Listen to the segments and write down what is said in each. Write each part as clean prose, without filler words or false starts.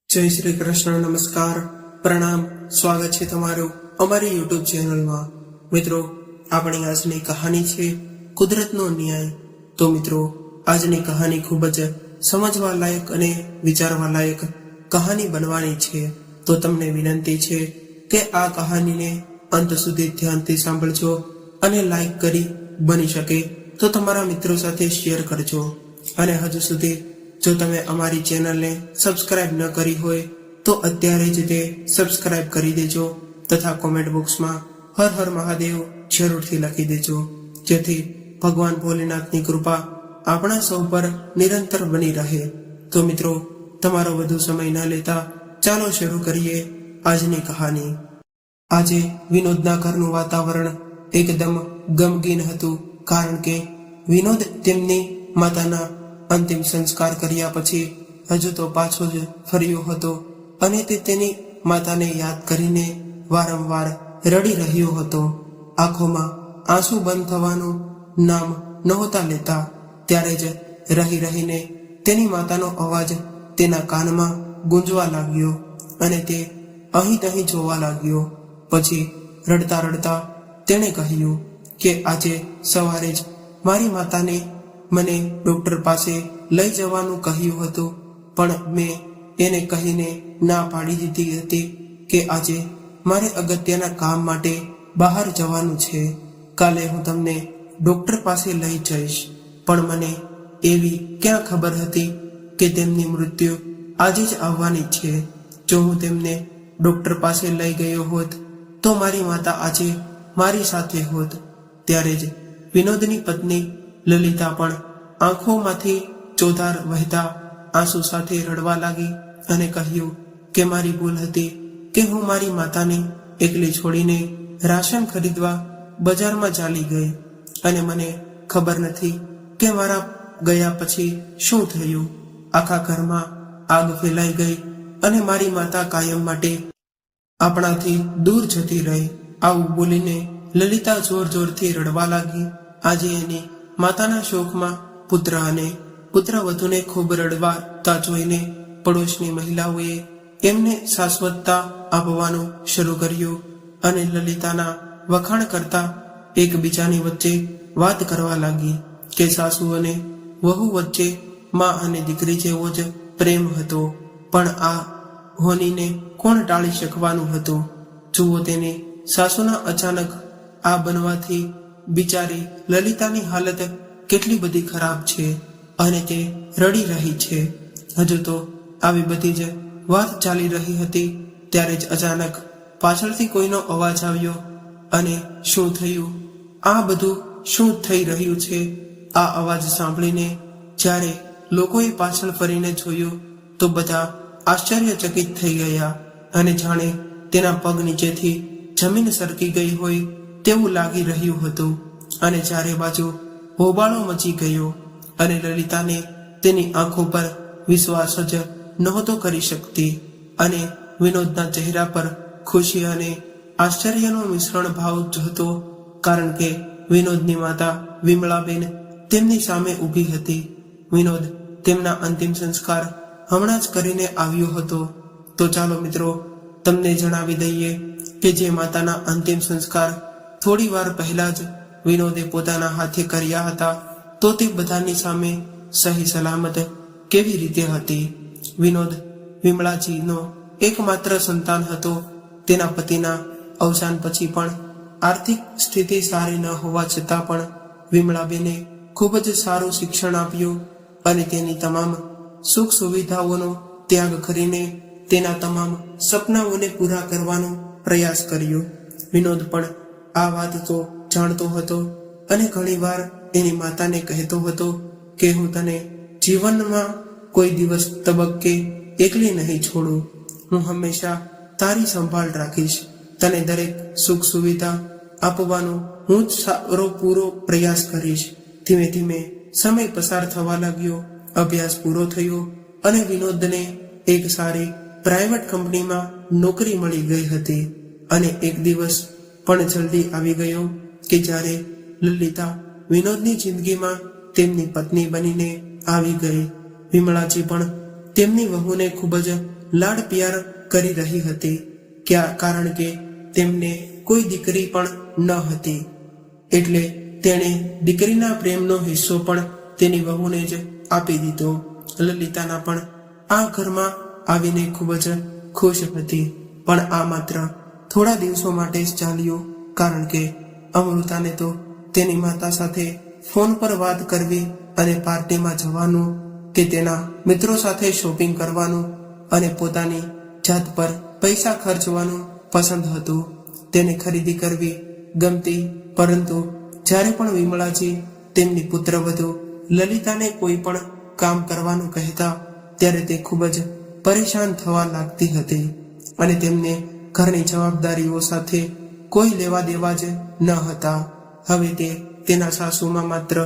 જય શ્રી કૃષ્ણ, નમસ્કાર, પ્રણામ, સ્વાગત છે તમારું અમારી યુટ્યુબ ચેનલમાં। મિત્રો, આપણી આજની કહાની છે કુદરતનો ન્યાય। તો મિત્રો, આજની કહાની ખૂબ જ સમજવા લાયક અને વિચારવા લાયક કહાની બનવાની છે। તો તમને વિનંતી છે કે આ કહાનીને અંત સુધી ધ્યાનથી સાંભળજો અને લાઈક કરી બની શકે તો તમારા મિત્રો સાથે શેર કરજો। અને હજુ સુધી જો તમે અમારી ચેનલને સબસ્ક્રાઇબ ન કરી હોય તો અત્યારે જ તે સબસ્ક્રાઇબ કરી દેજો તથા કોમેન્ટ બોક્સમાં હર હર મહાદેવ જરૂરથી લખી દેજો, જેથી ભગવાન ભોલેનાથની કૃપા આપણા સૌ પર નિરંતર બની રહે। તો મિત્રો, તમારો વધુ સમય ન લેતા ચાલો શરૂ કરીએ આજની કહાની। આજે વિનોદના ઘરનું વાતાવરણ એકદમ ગમગીન હતું, કારણ કે વિનોદ તેમની માતાના અંતિમ સંસ્કાર કર્યા પછી હજુ તો પાછો જ ફર્યો હતો અને તે તેની માતાને યાદ કરીને વારંવાર રડી રહ્યો હતો। આંખોમાં આંસુ બંધ થવાનું નામ નહોતા લેતા। ત્યારે જ રહી રહીને તેની માતાનો અવાજ તેના કાનમાં ગુંજવા લાગ્યો અને તે અહીં તહીં જોવા લાગ્યો। પછી રડતા રડતા તેણે કહ્યું કે આજે સવારે જ મારી માતાને મને ડોક્ટર પાસે લઈ જવાનું કહ્યું હતું, પણ મેં એને કહીને ના પાડી દીધી હતી કે આજે મારે અગત્યના કામ માટે બહાર જવાનું છે। કાલે હું તમને ડોક્ટર પાસે લઈ જઈશ, પણ મને એવી ક્યાં ખબર હતી કે તેમની મૃત્યુ આજે જ આવવાની છે। જો હું તેમને ડોક્ટર પાસે લઈ ગયો હોત તો મારી માતા આજે મારી સાથે હોત। ત્યારે જ વિનોદની પત્ની લલિતા પણ આંખોમાંથી ચોધાર વહેતા આંસુ સાથે રડવા લાગી અને કહ્યું કે મારી ભૂલ હતી કે હું મારી માતાને એકલી છોડીને રાશન ખરીદવા બજારમાં ચાલી ગઈ અને મને ખબર નથી કે મારા ગયા પછી શું થયું। આખા ઘરમાં આગ ફેલાઈ ગઈ અને મારી માતા કાયમ માટે આપણાથી દૂર જતી રહી। આવું બોલીને લલિતા જોર જોરથી રડવા લાગી। આજે એની માતાના શોકમાં પુત્ર અને પુત્રવધૂને ખૂબ રડવાતા જોઈને પડોશની મહિલાઓએ એમને શાશ્વતતા આપવાનું શરૂ કર્યું અને લલિતાના વખાણ કરતા એકબીજાની વચ્ચે વાત કરવા લાગી કે સાસુ અને વહુ વચ્ચે મા અને દીકરી જેવો જ પ્રેમ હતો, પણ આ હોનીને કોણ ટાળી શકવાનું હતું। જુઓ, તેને સાસુના અચાનક આ બનવાથી બિચારી લલિતાની હાલત કેટલી બધી ખરાબ છે અને તે રડી રહી છે। હજુ તો આવી બધી જ વાત ચાલી રહી હતી ત્યારે જ અચાનક પાછળથી કોઈનો અવાજ આવ્યો અને શું થયું, આ બધું શું થઈ રહ્યું છે? આ અવાજ સાંભળીને જ્યારે લોકોએ પાછળ ફરીને જોયું તો બધા આશ્ચર્યચકિત થઈ ગયા અને જાણે તેના પગ નીચેથી જમીન સરકી ગઈ હોય તેવું લાગી રહ્યું હતું અને ચારે બાજુ હોબાળો મચી ગયો અને લલિતાને તેની આંખો પર વિશ્વાસ જ નહોતો કરી શકતી અને વિનોદના ચહેરા પર ખુશી અને આશ્ચર્યનો મિશ્રણ ભાવ જ હતો, કારણ કે વિનોદની માતા વિમળાબેન તેમની સામે ઊભી હતી। વિનોદ તેમના અંતિમ સંસ્કાર હમણાં જ કરીને આવ્યો હતો। તો ચાલો મિત્રો, તમને જણાવી દઈએ કે જે માતાના અંતિમ સંસ્કાર થોડી વાર પહેલા જ વિનોદે પોતાના હાથે કર્યા હતા, તો તે બધાની સામે સહી સલામત કેવી રીતે હતી। વિનોદ વિમળાજીનો એકમાત્ર સંતાન હતો। તેના પતિના અવસાન પછી પણ આર્થિક સ્થિતિ સારી ન હોવા છતાં પણ વિમળાબેને ખૂબ જ સારું શિક્ષણ આપ્યું અને તેની તમામ સુખ સુવિધાઓનો ત્યાગ કરીને તેના તમામ સપનાઓને પૂરા કરવાનો પ્રયાસ કર્યો। વિનોદ પણ આ વાત તો જાણતો હતો અને ઘણીવાર એની માતાને કહેતો હતો કે હું તને જીવનમાં કોઈ દિવસ તબક્કે એકલી નહીં છોડું, હું હંમેશા તારી સંભાળ રાખીશ, તને દરેક સુખ સુવિધા આપવાનો હું જ સારો પૂરો પ્રયાસ કરીશ। ધીમે ધીમે સમય પસાર થવા લાગ્યો, અભ્યાસ પૂરો થયો અને વિનોદને એક સારી પ્રાઇવેટ કંપનીમાં નોકરી મળી ગઈ હતી અને એક દિવસ પણ જલ્દી આવી ગયો કે જ્યારે લલિતા વિનોદની જિંદગીમાં તેમની પત્ની બનીને આવી ગઈ। વિમળાજી પણ તેમની વહુને ખૂબ જ લાડ પ્યાર કરી રહી હતી, કારણ કે તેમને કોઈ દીકરી પણ ન હતી. એટલે તેણે દીકરીના પ્રેમનો હિસ્સો પણ તેની વહુને જ આપી દીધો. લલિતાના પણ આ ઘરમાં આવીને ખૂબ જ ખુશ હતી, પણ આ માત્ર થોડા દિવસો માટે જ ચાલ્યું, કારણ કે અમૃતાને તો તેની માતા સાથે ફોન પર વાત કરવી અને પાર્ટીમાં જવાનું કે તેના મિત્રો સાથે શોપિંગ કરવાનું અને પોતાની જાત પર પૈસા ખર્ચવાનું પસંદ હતું. તેને ખરીદી કરવી ગમતી, પરંતુ જ્યારે પણ વિમળાજી તેમની પુત્રવધુ લલિતાને કોઈ પણ કામ કરવાનું કહેતા ત્યારે તે ખૂબ જ પરેશાન થવા લાગતી હતી અને તેમને ઘરની જવાબદારીઓ સાથે કોઈ લેવા દેવા જ ન હતા. હવે તે તેના સાસુમાં માત્ર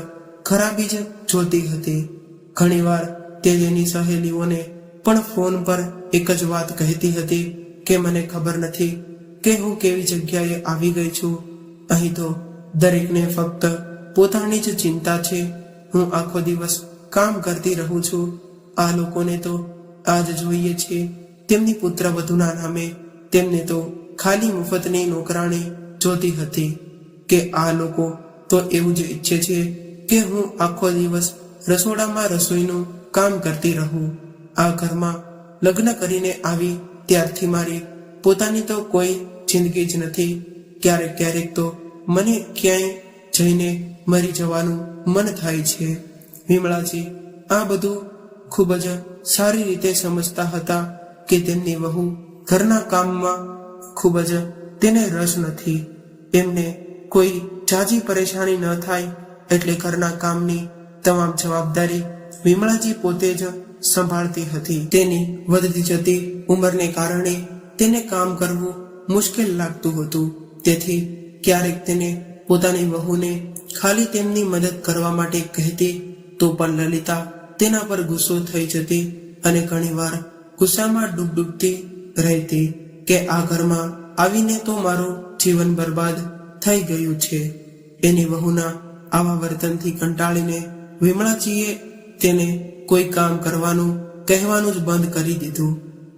ખરાબી જ જોતી હતી. ઘણીવાર તે તેની સહેલીઓને પણ ફોન પર એક જ વાત કહેતી હતી કે મને ખબર નથી કે હું કેવી જગ્યાએ આવી ગઈ છું. અહીં તો દરેકને ફક્ત પોતાની જ ચિંતા છે. હું આખો દિવસ કામ કરતી રહું છું. આ લોકોને તો આજ જોઈએ છે તેમની પુત્રવધુના નામે. તેમને તો ખાલી મુફતની નોકરાણી જોતી હતી કે આ લોકો તો એવું જ ઈચ્છે છે કે હું આખો દિવસ રસોડામાં રસોઈનું કામ કરતી રહું. આ ઘરમાં લગ્ન કરીને આવી ત્યારથી મારી પોતાની તો કોઈ જિંદગી જ નથી. ક્યારેક ક્યારેક તો મને ક્યાંય જઈને મરી જવાનું મન થાય છે. વિમળાજી આ બધું ખૂબ જ સારી રીતે સમજતા હતા કે તેમની વહુ ઘરના કામમાં ખૂબ જ તેને રસ નથી. એમને કોઈ જાજી પરેશાની ન થાય એટલે ઘરના કામની તમામ જવાબદારી વિમળાજી પોતે જ સંભાળતી હતી. તેની વધતી જતી ઉંમરને કારણે તેને કામ કરવું મુશ્કેલ લાગતું હતું. તેથી ક્યારેક તેને પોતાની વહુને ખાલી તેમની મદદ કરવા માટે કહેતી તો પણ લલિતા તેના પર ગુસ્સો થઈ જતી અને ઘણીવાર ગુસ્સામાં ડૂબતી રહેતી કે આ ઘરમાં આવીને તો મારું જીવન બરબાદ થઈ ગયું છે. એની વહુના આવા વર્તનથી કંટાળીને વિમળાજીએ તેને કોઈ કામ કરવાનું કહેવાનું જ બંધ કરી દીધું.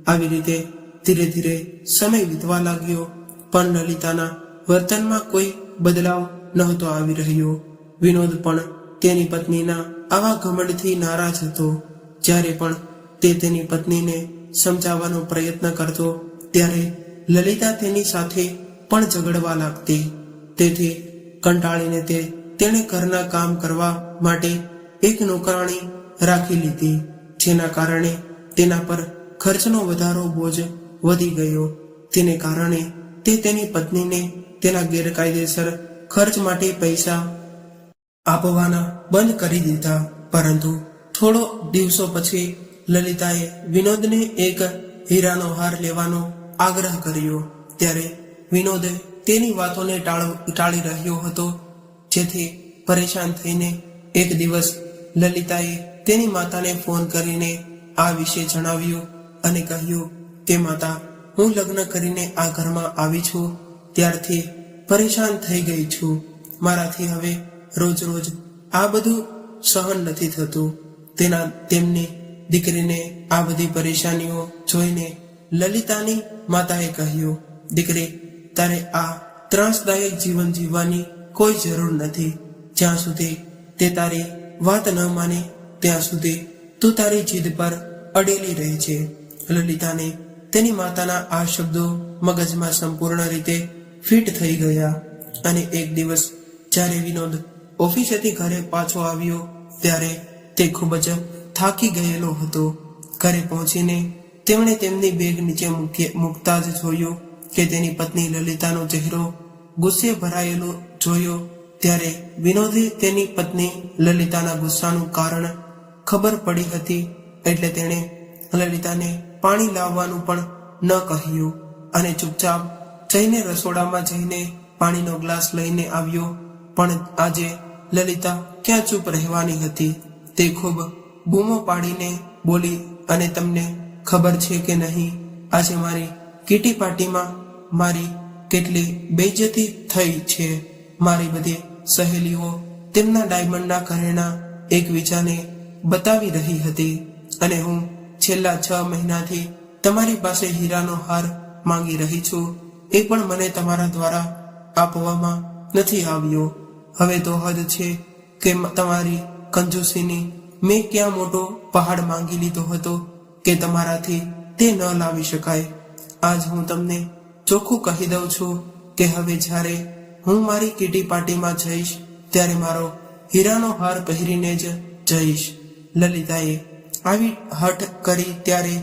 આવી રીતે ધીરે ધીરે સમય વીતવા લાગ્યો, પણ લલિતાના વર્તનમાં કોઈ બદલાવ નહોતો આવી રહ્યો. વિનોદ પણ તેની પત્નીના આવા ઘમંડથી નારાજ હતો. જ્યારે પણ તે તેની પત્નીને સમજાવવાનો પ્રયત્ન કરતો ત્યારે લલિતા તેની સાથે પણ ઝઘડવા લાગતી. તેથી કંટાળીને તેણે ઘરના કામ કરવા માટે એક નોકરાણી રાખી લીધી, જેના કારણે તેના પર ખર્ચનો વધારો બોજ વધી ગયો. તેને કારણે તે તેની પત્નીને તેના ગેરકાયદેસર ખર્ચ માટે પૈસા આપવાના બંધ કરી દીધા. પરંતુ થોડો દિવસો પછી લલિતાએ વિનોદને એક હીરાનો હાર લેવાનો આગ્રહ કર્યો. ત્યારે વિનોદ તેની વાતોને ટાળી રહ્યો હતો. જેથી પરેશાન થઈને એક દિવસ લલિતાએ તેની માતાને ફોન કરીને આ વિશે જણાવ્યું અને કહ્યું કે માતા, હું લગ્ન કરીને આ ઘરમાં આવી છું ત્યારથી પરેશાન થઈ ગઈ છું. મારાથી હવે રોજ રોજ આ બધું સહન નથી થતું. તેમની દીકરીને આ બધી પરેશાનીઓ જોઈને લલિતાની માતાએ કહ્યું, દીકરી, તારે આ ત્રાસદાયક જીવન જીવવાની કોઈ જરૂર નથી. જ્યાં સુધી તે તારી વાત ન માને ત્યાં સુધી તું તારી જીદ પર અડેલી રહે છે. લલિતાને તેની માતાના આ શબ્દો મગજમાં સંપૂર્ણ રીતે ફિટ થઈ ગયા અને એક દિવસ જ્યારે વિનોદ ઓફિસેથી ઘરે પાછો આવ્યો ત્યારે તે ખૂબ જ થાકી ગયેલો હતો. ઘરે પહોંચીને તેમણે તેમની બેગ નીચે મૂકતા જ જોયું કે તેની પત્ની લલિતાનો ચહેરો ગુસ્સે ભરાયેલો જોયો. ત્યારે વિનોદે તેની પત્ની લલિતાના ગુસ્સાનું કારણ ખબર પડી હતી, એટલે તેણે લલિતાને પાણી લાવવાનું પણ ન કહ્યું અને ચૂપચાપ જઈને રસોડામાં જઈને પાણીનો ગ્લાસ લઈને આવ્યો. પણ આજે લલિતા ક્યાં ચૂપ રહેવાની હતી. તે ખૂબ બૂમો પાડીને બોલી, અને તમને ખબર છે કે નહીં, આજે મારી કીટી પાર્ટીમાં મારી કેટલી બેઇજ્જતી થઈ છે. મારી બધી સહેલીઓ તેમના ડાયમંડના ઘરેણાં એકબીજાને બતાવી રહી હતી અને હું છેલ્લા 6 મહિનાથી તમારી પાસે હીરાનો હાર માંગી રહી છું, એ પણ મને તમારા દ્વારા આપવામાં નથી આવ્યો. હવે તો હદ છે કે તમારી કંજૂસીની. મેં ક્યાં મોટો પહાડ માંગી લીધો હતો કે તમારાથી તે ન લાવી શકાય. આજ હું તમને ચોખ્ખું કહી દઉં છું કે હવે જ્યારે હું મારી કીટી પાર્ટીમાં જઈશ ત્યારે મારો હીરાનો હાર પહેરીને જ જઈશ. લલિતાએ આવી હઠ કરી ત્યારે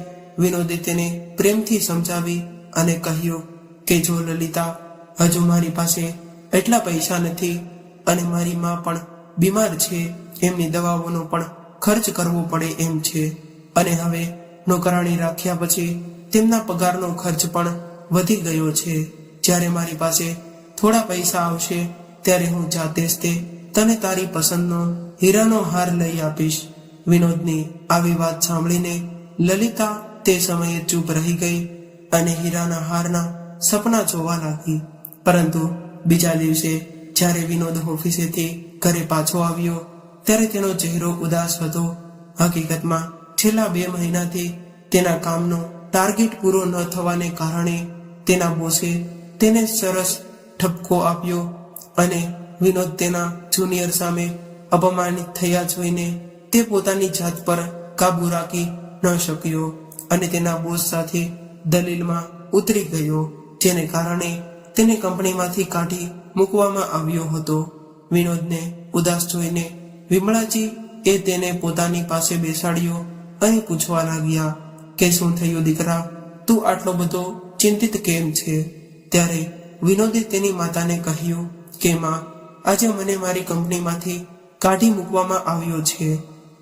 વિનોદે તેને પ્રેમથી સમજાવી અને કહ્યું કે જો લલિતા, હજુ મારી પાસે એટલા પૈસા નથી અને મારી માં પણ બીમાર છે, એમની દવાઓનો પણ ખર્ચ કરવો પડે એમ છે, અને હવે નોકરાણી રાખ્યા પછી તેમના પગારનો ખર્ચ પણ વધી ગયો છે. જ્યારે મારી પાસે થોડા પૈસા આવશે ત્યારે હું જાતે જ તે તને તારી પસંદનો હીરાનો હાર લઈ આપીશ. વિનોદની આવી વાત સાંભળીને લલિતા તે સમયે ચૂપ રહી ગઈ અને હીરાના હારના સપના જોવા લાગી. પરંતુ બીજા દિવસે જ્યારે વિનોદ ઓફિસેથી ઘરે પાછો આવ્યો ત્યારે તેનો ચહેરો ઉદાસ હતો. હકીકતમાં છેલ્લા 2 મહિનાથી તેના કામનો ટાર્ગેટ પૂરો ન થવાને કારણે તેના બોસે તેને સરસ ઠપકો આપ્યો અને વિનોદ તેના જુનિયર સામે અપમાનિત થયા જોઈને તે પોતાની જાત પર કાબુ રાખી ન શક્યો અને તેના બોસ સાથે દલીલમાં ઉતરી ગયો, જેને કારણે તેને કંપનીમાંથી કાઢી મૂકવામાં આવ્યો હતો. વિનોદને ઉદાસ જોઈને વિમળાજી એ તેને પોતાની પાસે બેસાડ્યો અને પૂછવા લાગ્યા કે શું થયું દીકરા, તું આટલો બધો ચિંતિત કેમ છે? ત્યારે વિનોદે તેની માતાને કહ્યું કે માં, આજે મને મારી કંપનીમાંથી કાઢી મૂકવામાં આવ્યો છે.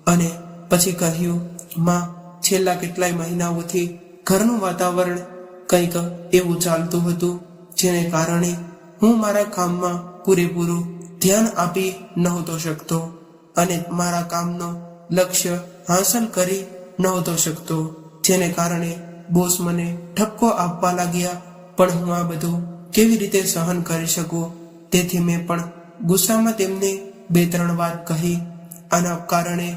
અને પછી કહ્યું, માં, છેલ્લા કેટલાય મહિનાઓથી ઘરનું વાતાવરણ કંઈક એવું ચાલતું હતું જેને કારણે હું મારા કામમાં પૂરેપૂરું ધ્યાન આપી નહોતો શકતો અને મારા કામનો લક્ષ્ય હાંસલ કરી નહોતો શકતો, જેને કારણે બોસ મને ઠપકો આપવા લાગ્યા. પણ હું આ બધું કેવી રીતે સહન કરી શકું? તેથી મેં પણ ગુસ્સામાં તેમને 2-3 વાત કહી. આના કારણે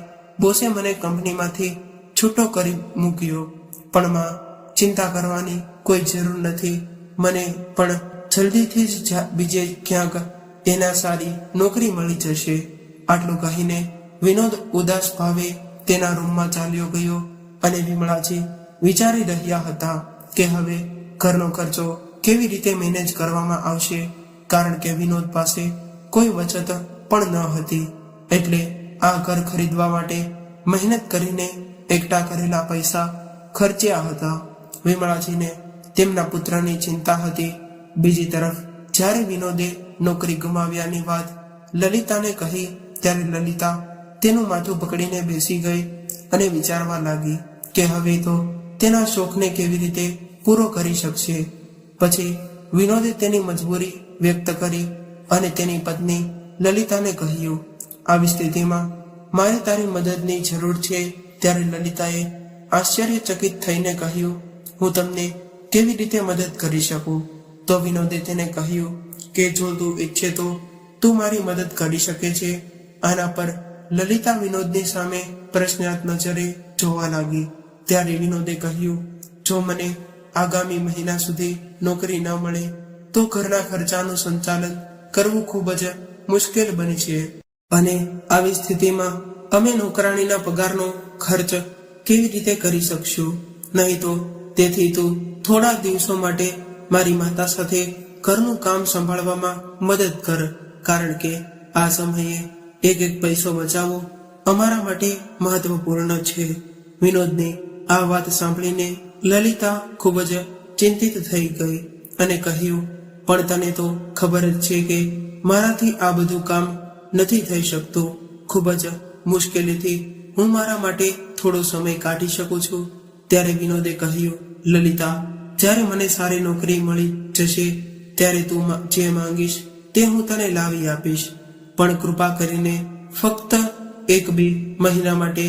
બોસે મને કંપનીમાંથી છૂટો કરી મૂક્યો. પણ માં, ચિંતા કરવાની કોઈ જરૂર નથી. મને પણ જલ્દીથી જ બીજે ક્યાંક એના સારી નોકરી મળી જશે. આટલું કહીને વિનોદ ઉદાસ ભાવે તેના રૂમમાં ચાલ્યો ગયો અને વિમળાજી વિચારી રહ્યા હતા કે હવે ઘરનો ખર્ચો કેવી રીતે મેનેજ કરવામાં આવશે, કારણ કે વિનોદ પાસે કોઈ બચત પણ ન હતી. એટલે આ ઘર ખરીદવા માટે મહેનત કરીને એકઠા કરેલા પૈસા ખર્ચ્યા હતા. વિમળાજીને તેમના પુત્રની ચિંતા હતી. બીજી તરફ જ્યારે વિનોદે નોકરી ગુમાવ્યાની વાત લલિતાને કહી ત્યારે લલિતા તેનું માથું પકડીને બેસી ગઈ અને વિચારવા લાગી કે હવે તો તેના શોખને કેવી રીતે પૂરો કરી શકશે. પછી વિનોદે તેની મજબૂરી વ્યક્ત કરી અને તેની પત્ની લલિતાને કહ્યું, આવી સ્થિતિમાં મારે તારી મદદની જરૂર છે. ત્યારે લલિતાએ આશ્ચર્યચકિત થઈને કહ્યું, હું તમને કેવી રીતે મદદ કરી શકું? તો વિનોદે તેને કહ્યું કે જો તું ઈચ્છે તો તું મારી મદદ કરી શકે છે. આના પર લલિતા વિનોદની સામે પ્રશ્નાર્થ નજરે જોવા લાગી. ત્યારે વિનોદે કહ્યું, જો મને આગામી મહિના સુધી નોકરી ન મળે તો ઘરના ખર્ચાનું સંચાલન કરવું ખૂબ જ મુશ્કેલ બને છે અને આવી સ્થિતિમાં અમે નોકરાણીના પગારનો ખર્ચ કેવી રીતે કરી શકશું? નહીં તો તેથી તું થોડા દિવસો માટે મારી માતા સાથે ઘરનું કામ સંભાળવામાં મદદ કર, કારણ કે આ સમયે એક પૈસો બચાવવો અમારા માટે મહત્વપૂર્ણ છે. વિનોદની આ વાત સાંભળીને લલિતા ખૂબ જ ચિંતિત થઈ ગઈ અને કહ્યું, પણ તને તો ખબર જ છે કે મારાથી આ બધું કામ નથી થઈ શકતું. ખૂબ જ મુશ્કેલીથી હું મારા માટે થોડો સમય કાઢી શકું છું. ત્યારે વિનોદે કહ્યું, લલિતા, જ્યારે મને સારી નોકરી મળી જશે ત્યારે તું જે માંગીશ તે હું તને લાવી આપીશ, પણ કૃપા કરીને ફક્ત 1-2 મહિના માટે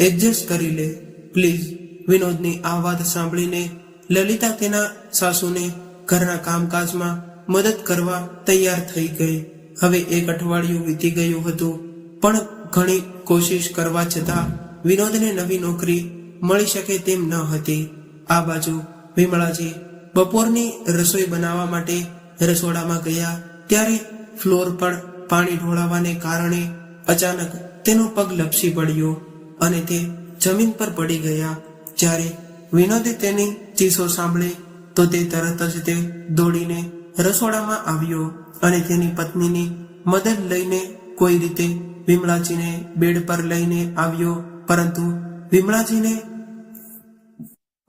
એડજસ્ટ કરી લે પ્લીઝ. વિનોદની આ વાત સાંભળીને લલિતા તેના સાસુને ઘરના કામકાજમાં મદદ કરવા તૈયાર થઈ ગઈ. હવે 1 અઠવાડિયું વીતી ગયું હતું, પણ ઘણી કોશિશ કરવા છતાં વિનોદને નવી નોકરી મળી શકે તેમ ન હતી. આ બાજુ વિમળાજી બપોરની રસોઈ બનાવવા માટે રસોડામાં ગયા ત્યારે ફ્લોર પર પાણી ઢોળાવાને કારણે અચાનક તેનો પગ લપસી પડ્યો અને તે જમીન પર પડી ગયા. જ્યારે વિનોદે તેની ચીસો સાંભળી તો તે તરત જ તે દોડીને રસોડામાં આવ્યો અને તેની પત્નીની મદદ લઈને કોઈ રીતે વિમળાજીને બેડ પર લઈને આવ્યો, પરંતુ વિમળાજીને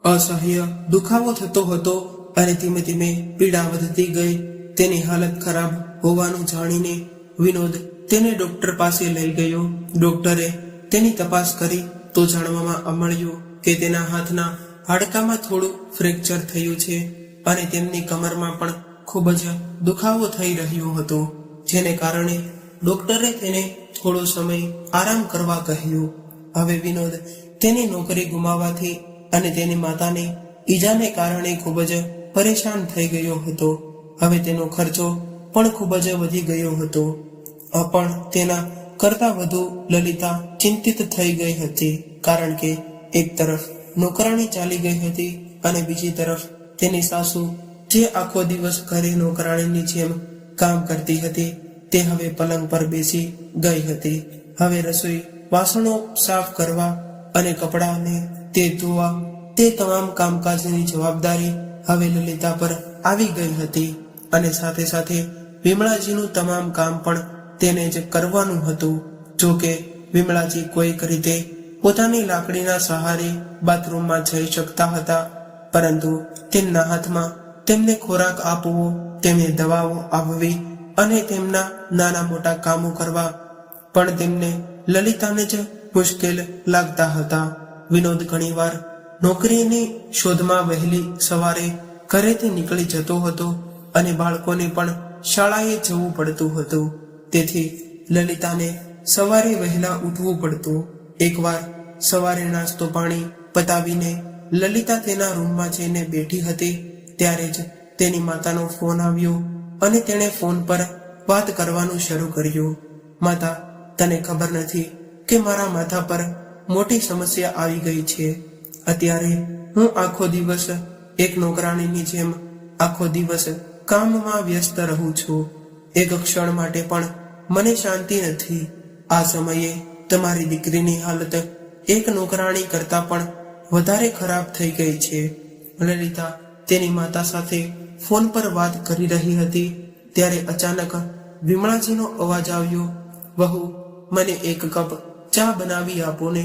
અસહ્ય દુખાવો થતો હતો અને ધીમે ધીમે પીડા વધતી ગઈ. તેની હાલત ખરાબ હોવાનું જાણીને વિનોદ તેને ડોક્ટર પાસે લઈ ગયો. ડોક્ટરે તેની તપાસ કરી તો જાણવામાં મળ્યું કે તેના હાથના હાડકામાં થોડું ફ્રેક્ચર થયું છે અને તેમની કમરમાં પણ ખૂબ જ દુખાવો થઈ રહ્યો હતો, જેને કારણે ડોક્ટરે તેને થોડો સમય આરામ કરવા કહ્યું. હવે વિનોદ તેની નોકરી ગુમાવવાથી અને તેની માતાની ઈજાને કારણે ખૂબ જ પરેશાન થઈ ગયો હતો. હવે તેનો ખર્ચો પણ ખૂબ જ વધી ગયો હતો. પણ તેના કરતા વધુ લલિતા ચિંતિત થઈ ગઈ હતી, કારણ કે એક તરફ નોકરાણી ચાલી ગઈ હતી અને બીજી તરફ તેની સાસુ, જે આખો દિવસ ઘરે નોકરાણીની જેમ કામ કરતી હતી, તે હવે પલંગ પર બેસી ગઈ હતી. હવે રસોઈ, વાસણો સાફ કરવા અને કપડાને તે ધોવા, તે તમામ કામકાજની જવાબદારી હવે લલિતા પર આવી ગઈ હતી અને સાથે સાથે વિમળાજીનું તમામ કામ પણ તેને જ કરવાનું હતું. જો કે વિમળાજી કોઈક રીતે પોતાની લાકડીના સહારે બાથરૂમમાં જઈ શકતા હતા, પરંતુ તેમના હાથમાં તેમને ખોરાક આપવો, તેમને દવાઓ આપવી અને તેમના નાના મોટા કામો કરવા પણ તેમને લલિતાને જ મુશ્કેલ લાગતા હતા. વિનોદ ઘણીવાર નોકરીની શોધમાં વહેલી સવારે ઘરેથી નીકળી જતો હતો અને બાળકોને પણ શાળાએ જવું પડતું હતું. તેથી લલિતાને સવારે વહેલા ઉઠવું પડતું. એકવાર સવારે નાસ્તો પાણી પતાવીને લલિતા તેના રૂમમાં જઈને બેઠી હતી ત્યારે જ તેની માતાનો ફોન આવ્યો અને તેણે ફોન પર વાત કરવાનું શરૂ કર્યું. માતા, તને ખબર નથી કે મારા માથા પર મોટી સમસ્યા આવી ગઈ છે. અત્યારે હું આખો દિવસ એક નોકરાણીની જેમ આખો દિવસ કામમાં વ્યસ્ત રહું છું. એક ક્ષણ માટે પણ મને શાંતિ નથી. આ સમયે તમારી દીકરીની હાલત એક નોકરાણી કરતા પણ વધારે ખરાબ થઈ ગઈ છે. લલિતા તેની માતા સાથે ફોન પર વાત કરી રહી હતી ત્યારે અચાનક વિમળાજીનો અવાજ આવ્યો. વહુ, મને એક કપ ચા બનાવી આપો ને,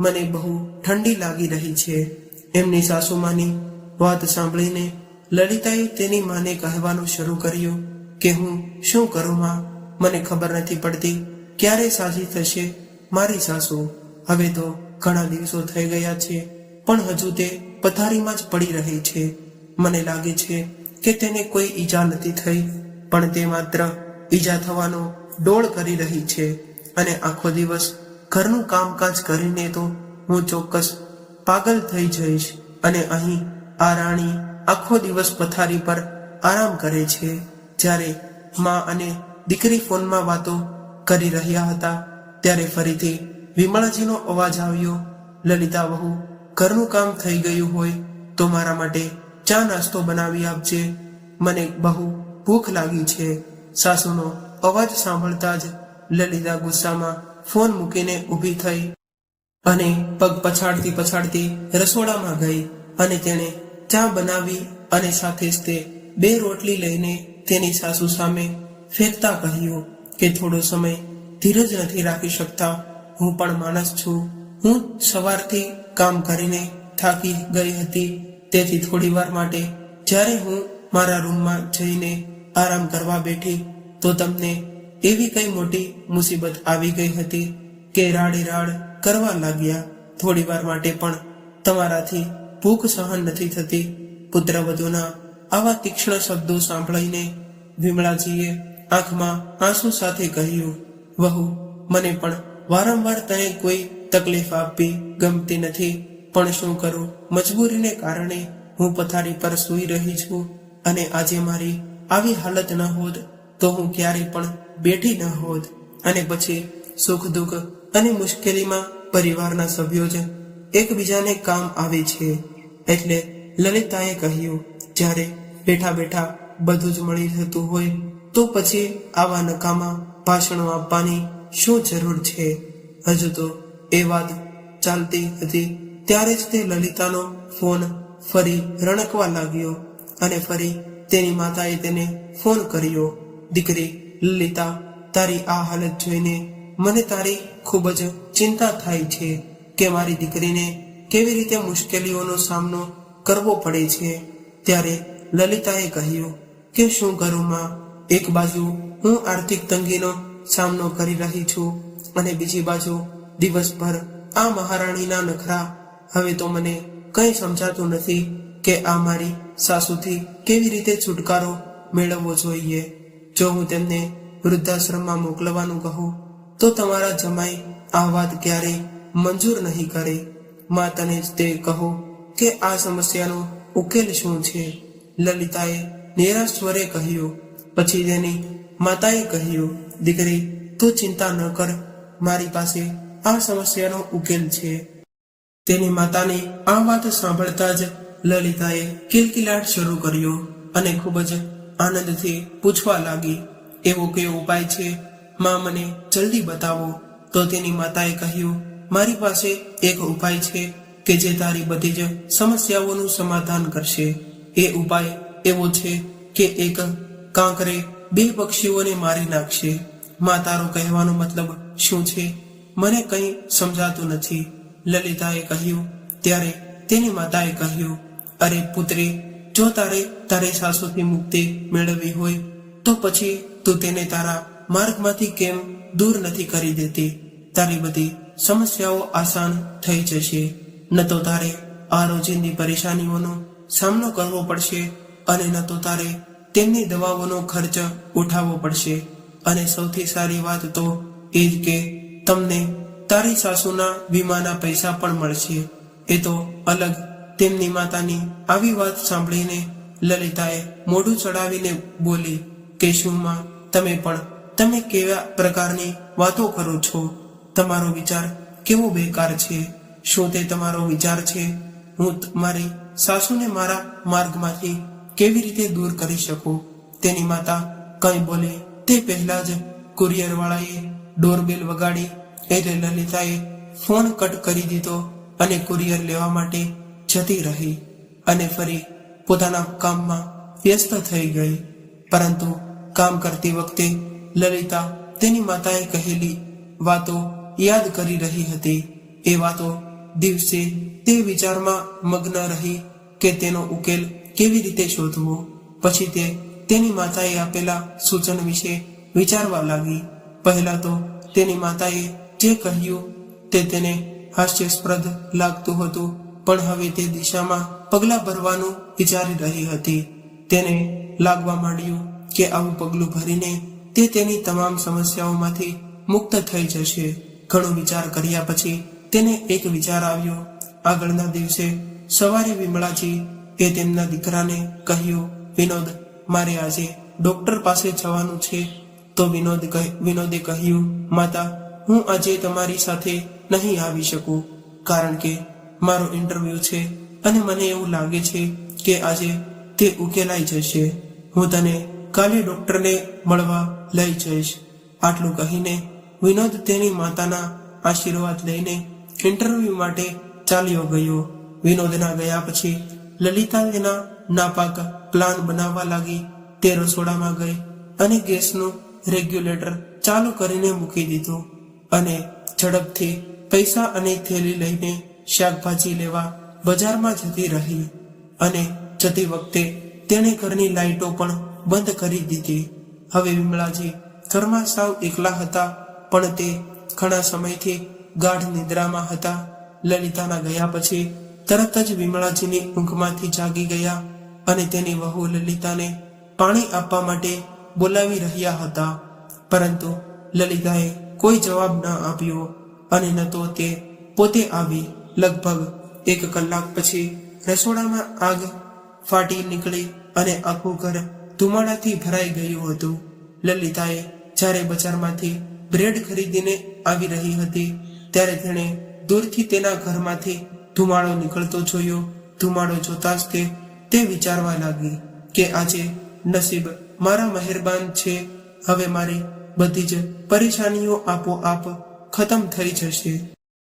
મને બહુ ઠંડી લાગી રહી છે. એમની સાસુમાની વાત સાંભળીને લલિતાએ તેની માને કહેવાનું શરૂ કર્યું કે હું શું કરું માં, મને ખબર નથી પડતી ક્યારે સાજી થશે મારી સાસુ. હવે તો ઘણા દિવસો થઈ ગયા છે પણ હજુ તે પથારીમાં જ પડી રહી છે. મને લાગે છે કે તેને કોઈ ઈજા નથી થઈ, પણ તે માત્ર ઈજા થવાનો ડોળ કરી રહી છે અને આખો દિવસ ઘરનું કામકાજ કરીને તો હું ચોક્કસ પાગલ થઈ જઈશ. અને અહીં આ રાણી આખો દિવસ પથારી પર આરામ કરે છે. જ્યારે મા અને દીકરી ફોનમાં વાતો કરી રહ્યા હતા ત્યારે ફરીથી વિમળાજીનો અવાજ આવ્યો. લલિતા વહુ, ઘરનું કામ થઈ ગયું હોય તો મારા માટે ચા નાસ્તો બનાવી આપજે, મને બહુ ભૂખ લાગી છે. સાસુનો અવાજ સાંભળતા જ લલિતા ગુસ્સામાં ફોન મૂકીને ઊભી થઈ અને પગ પછાડતી પછાડતી રસોડામાં ગઈ અને તેણે ચા બનાવી અને સાથે જ તે 2 રોટલી લઈને તેની સાસુ સામે ફેંકતા કહ્યું કે થોડો સમય ધીરજ નથી રાખી શકતા? હું પણ માણસ છું. હું સવારથી કામ કરીને થાકી ગઈ હતી, તેથી થોડી વાર માટે જ્યારે હું મારા રૂમમાં જઈને આરામ કરવા બેઠી તો તમને એવી કઈ મોટી મુસીબત આવી ગઈ હતી કે રાડે રાડ કરવા લાગ્યા. થોડી વાર માટે પણ તમારાથી ભૂખ સહન નથી થતી. પુત્રવધૂના આવા તીક્ષ્ણ શબ્દો સાંભળીને વિમળાજીએ આંખમાં આંસુ સાથે કહ્યું, વહુ, મને પણ વારંવાર તને કોઈ તકલીફ આપવી ગમતી નથી, પણ શું કરું, મજબૂરીને કારણે હું પથારી પર સૂઈ રહી છું અને આજે મારી આવી હાલત ન હોત તો હું ક્યારેય પણ બેઠી ન હોત. અને પછી સુખ દુઃખ અને મુશ્કેલીમાં પરિવારના સભ્યો જ એકબીજાને કામ આવે છે એટલે લલિતાએ કહ્યું, જ્યારે બેઠા બેઠા બધું જ મળી જતું હોય તો પછી આવા નકામા ભાષણો આપવાની શું જરૂર છે? હજુ તો એ વાત ચાલતી હતી ત્યારે જ તે લલિતાનો ફોન ફરી રણકવા લાગ્યો અને ફરી તેની માતાએ તેને ફોન કર્યો. દીકરી લલિતા, તારી આ હાલત જોઈને મને તારી ખૂબ જ ચિંતા થાય છે કે મારી દીકરીને કેવી રીતે મુશ્કેલીઓનો સામનો કરવો પડે છે. ત્યારે લલિતાએ કહ્યું કે શું કરું માં? એક બાજુ હું આર્થિક તંગીનો સામનો કરી રહી છું અને બીજી બાજુ દિવસભર આ મહારાણીના નખરા. હવે તો મને કંઈ સમજાતું નથી કે આ મારી સાસુથી કેવી રીતે છુટકારો મેળવવો જોઈએ. જો હું તેમને વૃદ્ધાશ્રમમાં મોકલવાનું કહું તો તમારા જમાઈ આ વાત ક્યારેય મંજૂર નહીં કરે. માં, તને જ તે કહો કે આ સમસ્યાનો ઉકેલ શું છે? લલિતાએ નિરાશ સ્વરે કહ્યું. પછી તેની માતાએ કહ્યું, દીકરી તું ચિંતા ન કર, મારી પાસે આ સમસ્યાનો ઉકેલ છે. તેની માતાની આ વાત સાંભળતા જ લલિતાએ કિલકિલાટ શરૂ કર્યો અને ખૂબ જ આનંદથી પૂછવા લાગી, એવો કયો ઉપાય છે માં? મને જલ્દી બતાવો. તો તેની માતાએ કહ્યું, મારી પાસે એક ઉપાય છે કે જે તારી બધી જ સમસ્યાઓનું સમાધાન કરશે. એ ઉપાય એવો છે કે એક કાંકરે 2 પક્ષીઓને મારી નાખશે. માં, તારો કહેવાનો મતલબ શું છે? મને કંઈ સમજાતું નથી, લલિતાએ કહ્યું. ત્યારે તેની માતાએ કહ્યું, અરે પુત્રી, જો તારે તારી સાસુથી મુક્તિ મેળવવી હોય તો પછી તું તેને તારા માર્ગમાંથી કેમ દૂર નથી કરી દેતી? તારી બધી સમસ્યાઓ આસાન થઈ જશે. ન તો તારે આ રોજિંદી પરેશાનીઓનો સામનો કરવો પડશે અને ન તો તારે તેમની દવાઓનો ખર્ચ ઉઠાવવો પડશે. અને સૌથી સારી વાત તો એ જ કે તમને તારી સાસુના વીમાના પૈસા પણ મળશે. એ તો અલગ. તેમની માતાની આવી વાત સાંભળીને લલિતાએ મોઢું ચડાવીને બોલી કે શું માં, તમે કેવા પ્રકારની વાતો કરો છો? તમારો વિચાર કેવો બેકાર છે. શું તે તમારો વિચાર છે હું મારી સાસુને મારા માર્ગમાંથી કેવી રીતે દૂર કરી શકું? તેની માતા કંઈ બોલે તે પહેલા જ કુરિયરવાળાએ ડોરબેલ વગાડી એટલે લલિતાએ ફોન કટ કરી દીધો અને કુરિયર લેવા માટે જતી રહી અને ફરી પોતાના કામમાં વ્યસ્ત થઈ ગઈ. પરંતુ કામ કરતી વખતે લલિતા તેની માતાએ કહેલી વાતો યાદ કરી રહી હતી. એ વાતો દિવસે તે વિચારમાં મગ્ન રહી કે તેનો ઉકેલ કેવી રીતે શોધવો. પછી તે તેની માતાએ આપેલા સૂચન વિશે વિચારવા લાગી. પહેલા તો તેની માતાએ જે કહ્યું તે તેને હાસ્યાસ્પદ લાગતું હતું, પણ હવે તે દિશામાં પગલાં ભરવાનું વિચારી રહી હતી. તેને લાગવા માંડ્યું કે આવું પગલું ભરીને તે તેની તમામ સમસ્યાઓમાંથી મુક્ત થઈ જશે. ઘણો વિચાર કર્યા પછી તેને એક વિચાર આવ્યો. આગળના દિવસે સવારે વિમળાજી એ તેમના દીકરાને કહ્યું, વિનોદ, મારે આજે ડોક્ટર પાસે જવાનું છે. તો વિનોદે કહ્યું, માતા, હું આજે તમારી સાથે નહીં આવી શકું, કારણ કે મારો ઇન્ટરવ્યૂ છે અને મને એવું લાગે છે કે આજે તે ઉકેલાઈ જશે. હું તને કાલે ડોક્ટરને મળવા લઈ જઈશ. આટલું કહીને વિનોદ તેની માતાના આશીર્વાદ લઈને ઇન્ટરવ્યૂ માટે ચાલ્યો ગયો. વિનોદના ગયા પછી લલિતા તેના નાપાક પ્લાન બનાવવા લાગી. તે રસોડામાં ગઈ અને ગેસનું રેગ્યુલેટર ચાલુ કરીને મૂકી દીધું અને ઝડપથી પૈસા અને થેલી લઈને શાકભાજી લેવા બજારમાં જતી રહી. અને જતી વખતે તેણે ઘરની લાઈટો પણ બંધ કરી દીધી. હવે વિમળાજી ઘરમાં સાવ એકલા હતા, પણ તે ઘણા સમયથી ગાઢ નિદ્રામાં હતા. લલિતાના ગયા પછી તરત જ વિમળાજીની ઊંઘમાંથી જાગી ગયા અને તેની વહુ લલિતાને પાણી આપવા માટે બોલાવી રહ્યા હતા. પરંતુ લલિતાએ કોઈ જવાબ ન આપ્યો અને ન તો તે પોતે આવી. લગભગ 1 કલાક પછી રસોડામાં આગ ફાટી નીકળી અને આખું ઘર ધુમાડાથી ભરાઈ ગયું હતું. લલિતાએ જ્યારે બજારમાંથી બ્રેડ ખરીદીને આવી રહી હતી ત્યારે તેણે દૂરથી તેના ઘરમાંથી ધુમાડો નીકળતો જોયો ધુમાડો જોતા જ તે વિચારવા લાગી કે આજે નસીબ મારા મહેરબાન છે, હવે મારી બધી જ પરેશાનીઓ આપોઆપ ખતમ થઈ જશે.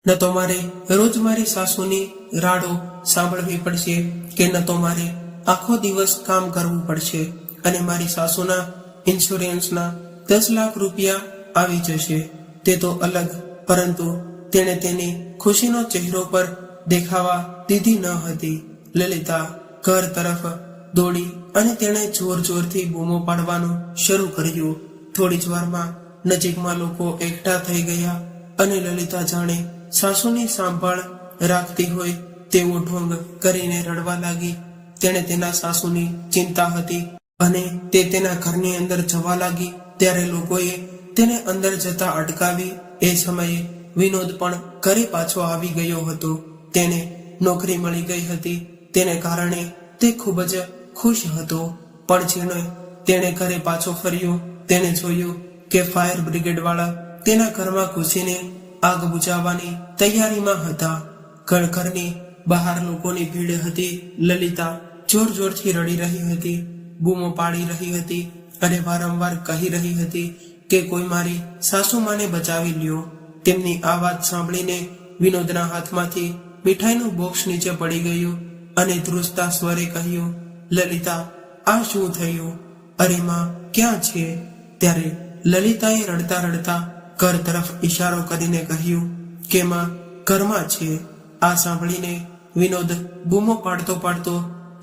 ન તો મારે રોજ મારી સાસુની રાડો સાંભળવી પડશે કે ન તો મારે આખો દિવસ કામ કરવું પડશે અને મારી સાસુના ઇન્સ્યોરન્સના 10 લાખ રૂપિયા આવી જશે. તે તો અલગ, પરંતુ તેણે તેની ખુશીનો ચહેરો પર દેખાવા દીધી ન હતી. લલિતા ઘર તરફ દોડી અને તેણે જોર જોરથી બૂમો પાડવાનું શરૂ કર્યું. થોડી જ વારમાં નજીકમાં લોકો એકઠા થઈ ગયા અને લલિતા જાણે સાસુની સંભાળ રાખતી હોય તેવો ઢોંગ કરીને રડવા લાગી. તેણે તેના સાસુની ચિંતા હતી અને તે તેના ઘરની અંદર જવા લાગી ત્યારે લોકોએ તેને અંદર જતા અટકાવી. એ સમયે વિનોદ પણ ઘરે પાછો આવી ગયો હતો. તેને નોકરી મળી ગઈ હતી, તેને કારણે તે ખૂબ જ ખુશ હતો. પણ જેને તેણે ઘરે પાછો ફર્યો તેણે જોયું કે ફાયર બ્રિગેડ વાળા તેના ઘરમાં ઘૂસીને આગ બુઝાવવાની તૈયારીમાં હતા. ઘરની બહાર લોકોની ભીડ હતી. લલિતા જોર જોરથી રડી રહી હતી, બૂમો પાડી રહી હતી અને વારંવાર કહી રહી હતી કે કોઈ મારી સાસુમાને બચાવી લ્યો. તેમની આ વાત સાંભળીને વિનોદના હાથમાંથી મીઠાઈનું બોક્સ નીચે પડી ગયું અને ધ્રુજતા સ્વરે કહ્યું, લલિતા, આ શું થયું? અરે માં ક્યાં છે? ત્યારે લલિતાએ રડતા રડતા ઘર તરફ ઈશારો કરીને કહ્યું કે માં ઘરમાં છે. આ સાંભળીને વિનોદ બૂમો પાડતો પાડતો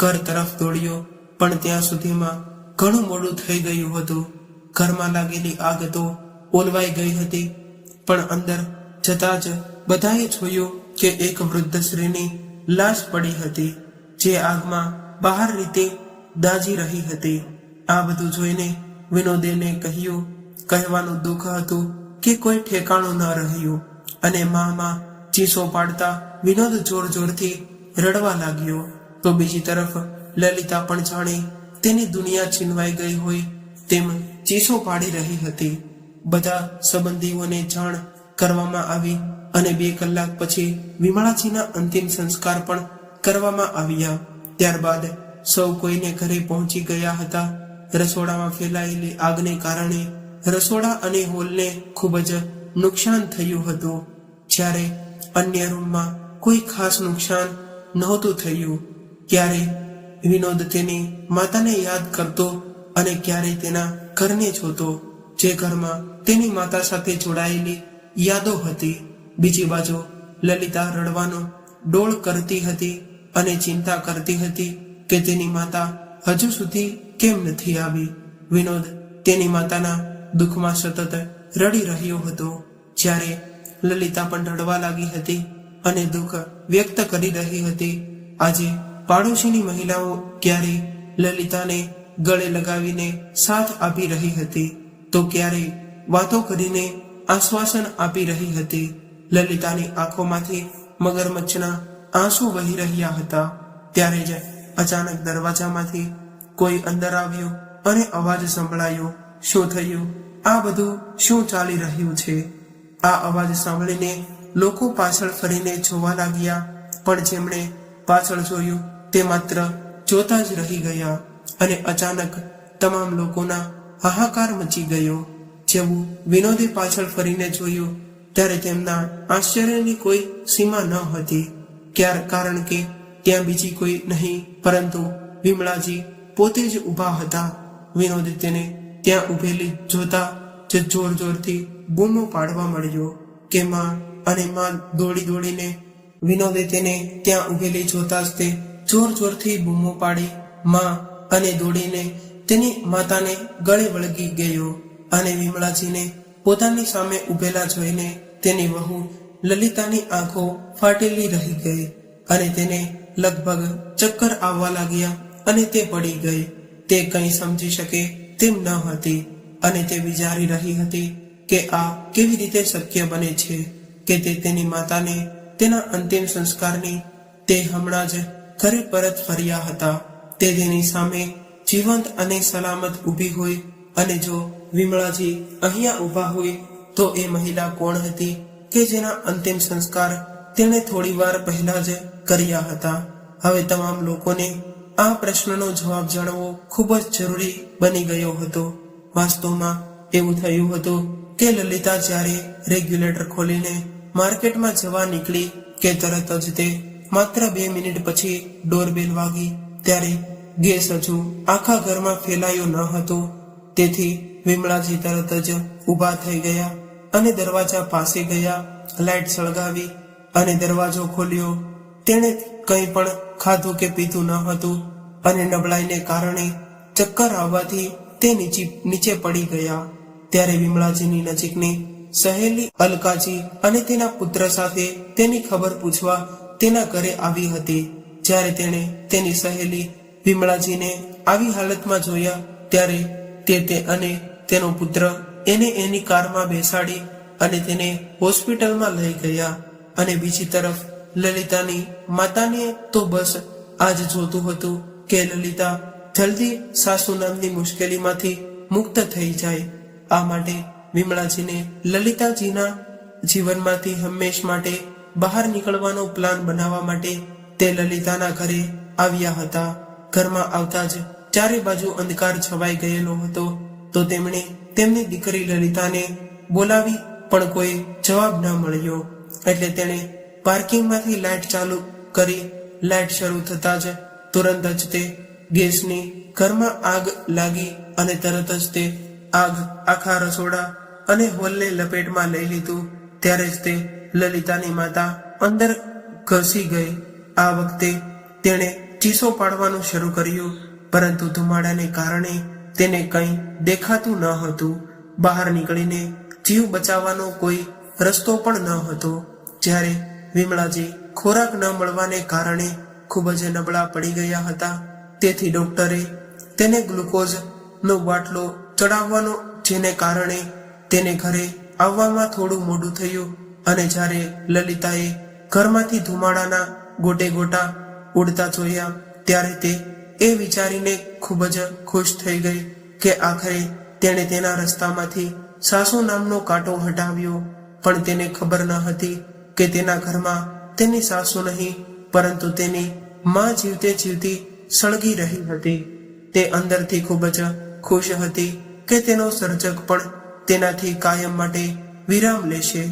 ઘર તરફ દોડ્યો, પણ ત્યાં સુધીમાં ઘણું મોડું થઈ ગયું હતું. ઘરમાં લાગેલી આગ તો ઓલવાઈ ગઈ હતી, પણ અંદર જતા જ બધાએ જોયું કે એક વૃદ્ધ સ્ત્રીની લાશ પડી હતી, જે આગમાં બહાર રીતે દાઝી રહી હતી. આ બધું જોઈને વિનોદેને કહેવાનું દુઃખ હતું કે કોઈ ઠેકાણું ન રહ્યું અને માં ચીસો પાડતા વિનોદ જોર જોરથી રડવા લાગ્યો. તો બીજી તરફ લલિતા પણ જાણે તેની દુનિયા છીનવાઈ ગઈ હોય તેમ ચીસો પાડી રહી હતી. બધા સંબંધીઓને જાણ કરવામાં આવી અને 2 કલાક પછી વિમળાજીના અંતિમ સંસ્કાર પણ કરવામાં આવ્યા. ત્યારબાદ સૌ કોઈને ઘરે પહોંચી ગયા હતા. રસોડામાં ફેલાયેલી આગને કારણે રસોડા અને હોલને ખૂબ જ નુકસાન થયું હતું, જ્યારે અન્ય રૂમમાં કોઈ ખાસ નુકસાન નહોતું થયું. ક્યારે વિનોદ તેની માતાને યાદ કરતો અને ક્યારે તેના ઘરને જોતો, જે ઘરમાં તેની માતા સાથે જોડાયેલી યાદો હતી. બીજી બાજુ લલિતા રડવાનો ડોળ કરતી હતી અને ચિંતા કરતી હતી કે તેની માતા હજુ સુધી કેમ નથી આવી. વિનોદ તેની માતાના દુઃખમાં સતત રડી રહ્યો હતો, જ્યારે લલિતા પણ રડવા લાગી હતી અને દુઃખ વ્યક્ત કરી રહી હતી. આજે પાડોશીની મહિલાઓ ક્યારે લલિતાને ગળે લગાવીને સાથ આપી રહી હતી, તો ક્યારે વાતો કરીને આશ્વાસન આપી રહી હતી. લલિતાની આંખોમાંથી મગરમચ્છના આંસુ વહી રહ્યા હતા. ત્યારે જ અચાનક દરવાજામાંથી કોઈ અંદર આવ્યો અને અવાજ સંભળાયો, શું થયું? આ બધું શું ચાલી રહ્યું છે? આ અવાજ સાંભળીને લોકો પાછળ ફરીને જોવા લાગ્યા, પણ જેમણે પાછળ જોયું તે માત્ર જોતા જ રહી ગયા અને અચાનક તમામ લોકોના હાહાકાર મચી ગયો. જેવું વિનોદે પાછળ ફરીને જોયું ત્યારે તેમના આશ્ચર્યની કોઈ સીમા ન હતી, કારણ કે ત્યાં બીજી કોઈ નહીં પરંતુ વિમળાજી પોતે જ ઊભા હતા. વિનોદ તેને ત્યાં ઊભેલી જોતા જ જોર જોરથી બૂમો પાડવા મળ્યો કે માં, અને માં દોડી દોડીને વિનોદે તેને ત્યાં ઊભેલી જોતા જ તે જોર જોરથી બૂમો પાડી માં, અને દોડીને તેની માતાને ગળે વળગી ગયો અને વિમળાજીને પોતાની સામે ઊભેલા જોઈને તેની વહુ લલિતાની આંખો ફાટેલી રહી ગઈ અને તેને લગભગ ચક્કર આવવા લાગ્યા અને તે પડી ગઈ. તે કંઈ સમજી શકે તેમ ન હતી અને તે વિચારી રહી હતી કે આ કેવી રીતે શક્ય બને છે કે તે તેની માતાને તેના અંતિમ સંસ્કારની તે હમણાં જ ઘરે પરત ફર્યા હતા. તે તેની સામે જીવંત અને સલામત ઊભી હોય અને જો વિમળાજી અહીંયા ઊભા હોય તો એ મહિલા કોણ હતી કે જેના અંતિમ સંસ્કાર તેણે થોડી વાર પહેલા જ કર્યા હતા. હવે તમામ લોકોને આ પ્રશ્નનો જવાબ જાણવો ખૂબ જ જરૂરી બની ગયો હતો. વાસ્તવમાં એવું થયું હતું કે લલિતા જ્યારે રેગ્યુલેટર ખોલીને માર્કેટમાં જવા નીકળી કે તરત જ તે માત્ર 2 મિનિટ પછી ડોરબેલ વાગી ત્યારે ગેસ હજુ આખા ઘરમાં ફેલાયો ન હતો. તેથી વિમળાજી તરત જ ઊભા થઈ ગયા અને દરવાજા પાસે ગયા, લાઇટ સળગાવી અને દરવાજો ખોલ્યો. તેણે કંઈ પણ ખાધું કે પીધું ન હતું અને નબળાઈને કારણે ચક્કર આવવાથી તે નીચે પડી ગયા. ત્યારે વિમળાજીની નજીકની સહેલી અલકાજી અને તેના પુત્ર સાથે તેની ખબર પૂછવા તેના ઘરે આવી હતી. જ્યારે તેણે તેની સહેલી વિમળાજીને આવી હાલતમાં જોયા ત્યારે તે અને તેનો પુત્ર એને એની કારમાં બેસાડી અને તેને હોસ્પિટલમાં લઈ ગયા. અને બીજી તરફ લલિતાની માતાને તો બસ આજ જોતું હતું કે લલિતા જલ્દી સાસુ નામની મુશ્કેલીમાંથી મુક્ત થઈ જાય. આ માટે વિમળાજીને લલિતાજીના જીવનમાંથી હંમેશ માટે બહાર નીકળવાનો પ્લાન બનાવવા માટે તે લલિતાના ઘરે આવ્યા હતા. ઘરમાં આવતા જ ચારે બાજુ અંધકાર છવાઈ ગયેલો હતો. તો તેમણે તેમની દીકરી લલિતાને બોલાવી પણ કોઈ જવાબ ન મળ્યો. એટલે તેણે પાર્કિંગમાંથી લાઇટ ચાલુ કરી. લાઇટ શરૂ થતા જ તુરંત જ તે ગેસની ઘરમાં આગ લાગી અને તરત જ તે આગ આખા રસોડા અને હોલને લપેટમાં લઈ લીધું. ત્યારે જ તે લલિતાની માતા અંદર ઘસી ગઈ. આ વખતે તેણે ચીસો પાડવાનું શરૂ કર્યું, પરંતુ ધુમાડાને કારણે તેને કંઈ દેખાતું ન હતું. બહાર નીકળીને જીવ બચાવવાનો કોઈ રસ્તો પણ ન હતો. જ્યારે વિમળાજી ખોરાક ન મળવાને કારણે ખૂબ જ નબળા પડી ગયા હતા. તેથી ડોક્ટરે તેને ગ્લુકોઝનો બાટલો ચડાવવાનો, જેને કારણે તેને ઘરે આવવામાં થોડું મોડું થયું. અને જ્યારે લલિતાએ ઘરમાંથી ધુમાડાના ગોટે ગોટા ઉડતા જોયા ત્યારે તે એ વિચારીને ખૂબ જ ખુશ થઈ ગઈ કે આખરે તેણે તેના રસ્તામાંથી સાસુ નામનો કાંટો હટાવ્યો. પણ તેને ખબર ન હતી કે તેના ઘરમાં તેની સાસુ નહીં પરંતુ તેની માં જીવતે જીવતી સળગી રહી હતી. તે અંદરથી ખૂબ જ ખુશ હતી કે તેનો સર્જક પણ તેનાથી કાયમ માટે વિરામ લેશે.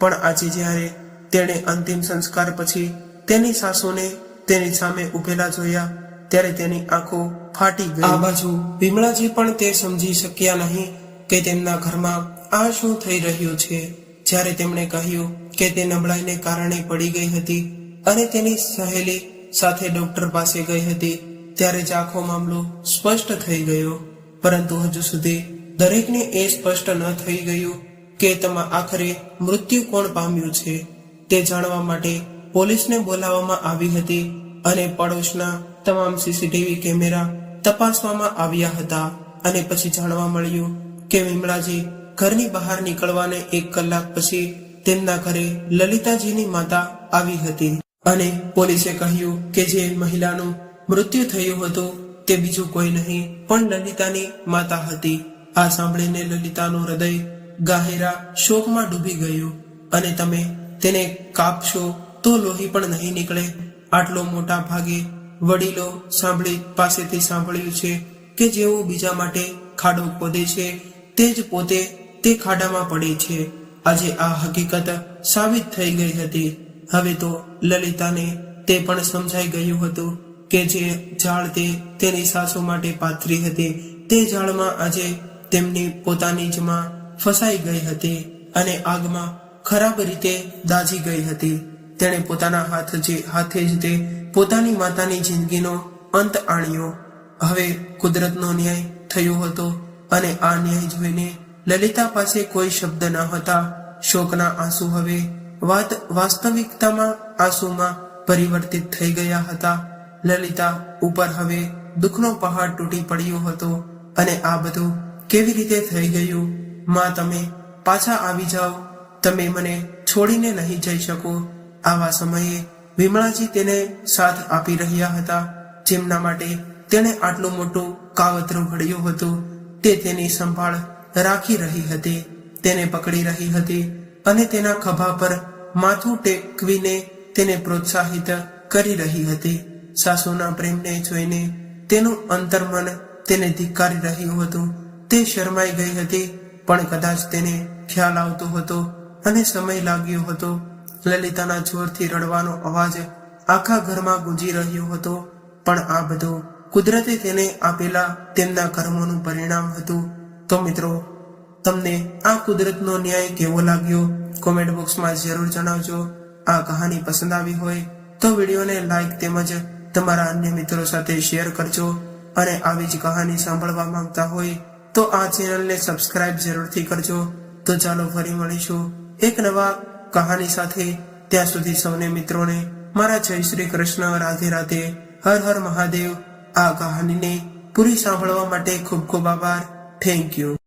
પણ આજે જ્યારે તેણે અંતિમ સંસ્કાર પછી તેની સાસુને તેની સામે ઉભેલા જોયા ત્યારે તેની આંખો ફાટી ગઈ. આ બાજુ વિમળાજી પણ તે સમજી શક્યા નહીં કે તેમના ઘરમાં આ શું થઈ રહ્યું છે. જ્યારે તેમણે કહ્યું કે તે નબળાઈને કારણે પડી ગઈ હતી અને તેની સહેલી સાથે ડોક્ટર પાસે ગઈ હતી ત્યારે જ આખો મામલો સ્પષ્ટ થઈ ગયો. પરંતુ હજુ સુધી દરેકને એ સ્પષ્ટ ન થઈ ગયું કે આખરે મૃત્યુ કોણ પામ્યું છે. તે જાણવા માટે પોલીસને બોલાવવામાં આવી હતી અને પડોશના તમામ સીસીટીવી કેમેરા તપાસવામાં આવ્યા હતા. અને પછી જાણવા મળ્યું કે વિમળાજી ઘરની બહાર નીકળવાને 1 કલાક પછી તેમના ઘરે લલિતાજીની માતા આવી હતી. અને પોલીસે કહ્યું કે જે મહિલાનું મૃત્યુ થયું હતું તે બીજું કોઈ નહીં પણ લલિતાની માતા હતી. આ સાંભળીને લલિતાનું હૃદય ગહેરા શોકમાં ડૂબી ગયું. અને તમે તેને કાપશો તો લોહી પણ નહીં નીકળે. આટલો મોટા ભાગે વડીલો પાસેથી સાંભળ્યું છે કે જેઓ બીજા માટે ખાડો ખોદે છે તે જ પોતે તે ખાડામાં પડે છે. આજે આ હકીકત સાબિત થઈ ગઈ હતી. હવે તો લલિતાને તે પણ સમજાઈ ગયું હતું કે જે જાળ તે તેની સાસુ માટે પાથરી હતી તે જાળમાં આજે તેમની પોતાની જ માં ફસાઈ ગઈ હતી અને આગમાં ખરાબ રીતે દાઝી ગઈ હતી. તેણે પોતાના હાથે જ તે પોતાની માતાની જિંદગીનો અંત આણ્યો. હવે કુદરતનો ન્યાય થયો હતો અને આ ન્યાય જોઈને લલિતા પાસે કોઈ શબ્દ ન હતા. શોકના આંસુ હવે વાસ્તવિકતામાં આંસુમાં પરિવર્તિત થઈ ગયા હતા. લલિતા ઉપર હવે દુઃખનો પહાડ તૂટી પડ્યો હતો. અને આ બધું કેવી રીતે થઈ ગયું? માં, તમે પાછા આવી જાઓ. તમે મને છોડીને નહીં જઈ શકો. આવા સમયે વિમળાજી તેને સાથ આપી રહ્યા હતા. જેમના માટે તેણે આટલું મોટું કાવતરું ઘડ્યું હતું તે તેની સંભાળ રાખી રહી હતી, તેને પકડી રહી હતી અને તેના ખભા પર માથું ટેકવીને તેને પ્રોત્સાહિત કરી રહી હતી. સાસુના પ્રેમને જોઈને તેનું અંતર્મન તેને ધિક્કારી રહ્યું હતું. તે શરમાઈ ગઈ હતી, પણ કદાચ તેને ખ્યાલ આવતો હતો અને સમય લાગ્યો હતો. લલિતાના જોરથી રડવાનો અવાજ આખા ઘરમાં ગુંજી રહ્યો હતો, પણ આ બધું કુદરતે તેને આપેલા તેમના કર્મોનું પરિણામ હતું. તો મિત્રો, તમને આ કુદરતનો ન્યાય કેવો લાગ્યો? કોમેન્ટ બોક્સમાં જરૂર જણાવજો. આ કહાની પસંદ આવી હોય તો વિડીયોને લાઈક તેમજ તમારા અન્ય મિત્રો સાથે શેર કરજો. અને આવી જ કહાની સાંભળવા માંગતા હોય તો આ ચેનલને સબસ્ક્રાઇબ જરૂરથી કરજો. તો ચાલો ફરી મળીશું એક નવા કહાની સાથે. ત્યાં સુધી સૌને મિત્રોને મારા જય શ્રી કૃષ્ણ, રાધે રાધે, હર હર મહાદેવ. આ કહાનીને પૂરી સાંભળવા માટે ખૂબ ખૂબ આભાર. Thank you.